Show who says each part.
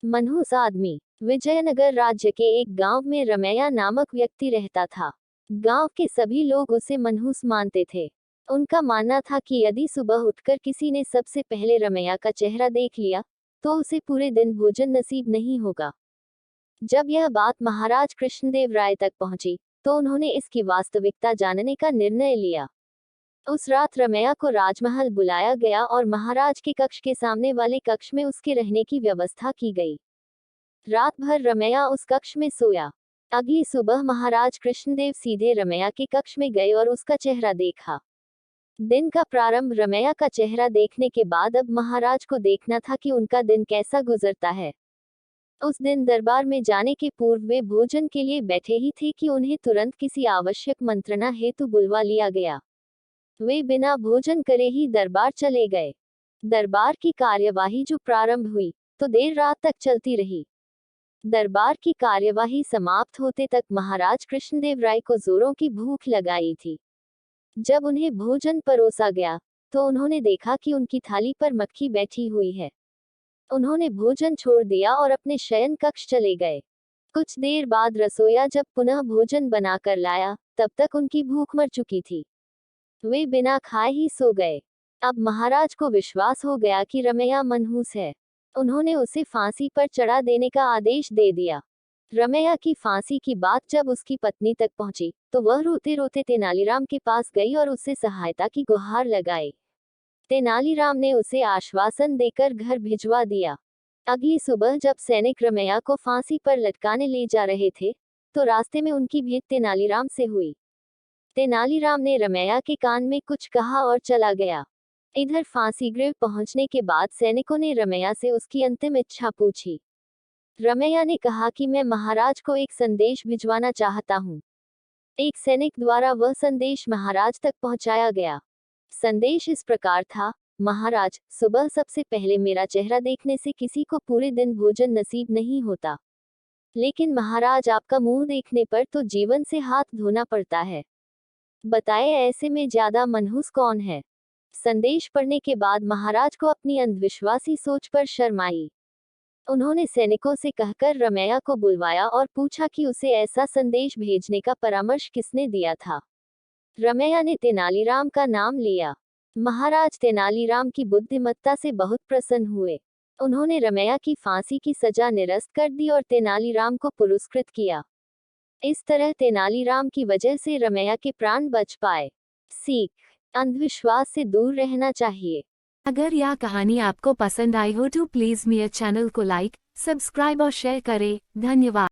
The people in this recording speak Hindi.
Speaker 1: मनहूस आदमी। विजयनगर राज्य के एक गांव में रमैया नामक व्यक्ति रहता था। गांव के सभी लोग उसे मनहूस मानते थे। उनका मानना था कि यदि सुबह उठकर किसी ने सबसे पहले रमैया का चेहरा देख लिया तो उसे पूरे दिन भोजन नसीब नहीं होगा। जब यह बात महाराज कृष्णदेव राय तक पहुंची तो उन्होंने इसकी वास्तविकता जानने का निर्णय लिया। उस रात रमैया को राजमहल बुलाया गया और महाराज के कक्ष के सामने वाले कक्ष में उसके रहने की व्यवस्था की गई। रात भर रमैया उस कक्ष में सोया। अगली सुबह महाराज कृष्णदेव सीधे रमैया के कक्ष में गए और उसका चेहरा देखा। दिन का प्रारंभ रमैया का चेहरा देखने के बाद अब महाराज को देखना था कि उनका दिन कैसा गुजरता है। उस दिन दरबार में जाने के पूर्व वे भोजन के लिए बैठे ही थे कि उन्हें तुरंत किसी आवश्यक मंत्रणा हेतु बुलवा लिया गया। वे बिना भोजन करे ही दरबार चले गए। दरबार की कार्यवाही जो प्रारंभ हुई तो देर रात तक चलती रही। दरबार की कार्यवाही समाप्त होते तक महाराज कृष्णदेव राय को जोरों की भूख लगाई थी। जब उन्हें भोजन परोसा गया तो उन्होंने देखा कि उनकी थाली पर मक्खी बैठी हुई है। उन्होंने भोजन छोड़ दिया और अपने शयन कक्ष चले गए। कुछ देर बाद रसोइया जब पुनः भोजन बनाकर लाया तब तक उनकी भूख मर चुकी थी। वे बिना खाए ही सो गए। अब महाराज को विश्वास हो गया कि रमैया मनहूस है। उन्होंने उसे फांसी पर चढ़ा देने का आदेश दे दिया। रमैया की फांसी की बात जब उसकी पत्नी तक पहुंची तो वह रोते रोते तेनालीराम के पास गई और उससे सहायता की गुहार लगाई। तेनालीराम ने उसे आश्वासन देकर घर भिजवा दिया। अगली सुबह जब सैनिक रमैया को फांसी पर लटकाने ले जा रहे थे तो रास्ते में उनकी भेंट तेनालीराम से हुई। तेनालीराम ने रमैया के कान में कुछ कहा और चला गया। इधर फांसी गृह पहुंचने के बाद सैनिकों ने रमैया से उसकी अंतिम इच्छा पूछी। रमैया ने कहा कि मैं महाराज को एक संदेश भिजवाना चाहता हूँ। एक सैनिक द्वारा वह संदेश महाराज तक पहुंचाया गया। संदेश इस प्रकार था, महाराज, सुबह सबसे पहले मेरा चेहरा देखने से किसी को पूरे दिन भोजन नसीब नहीं होता, लेकिन महाराज आपका मुंह देखने पर तो जीवन से हाथ धोना पड़ता है। बताए ऐसे में ज्यादा मनहूस कौन है। संदेश पढ़ने के बाद महाराज को अपनी अंधविश्वासी सोच पर शर्म आई। उन्होंने सैनिकों से कहकर रमैया को बुलवाया और पूछा कि उसे ऐसा संदेश भेजने का परामर्श किसने दिया था। रमैया ने तेनालीराम का नाम लिया। महाराज तेनालीराम की बुद्धिमत्ता से बहुत प्रसन्न हुए। उन्होंने रमैया की फांसी की सजा निरस्त कर दी और तेनालीराम को पुरस्कृत किया। इस तरह तेनालीराम की वजह से रमैया के प्राण बच पाए। सीख: अंधविश्वास से दूर रहना चाहिए।
Speaker 2: अगर यह कहानी आपको पसंद आई हो तो प्लीज़ मेरे चैनल को लाइक, सब्सक्राइब और शेयर करें। धन्यवाद।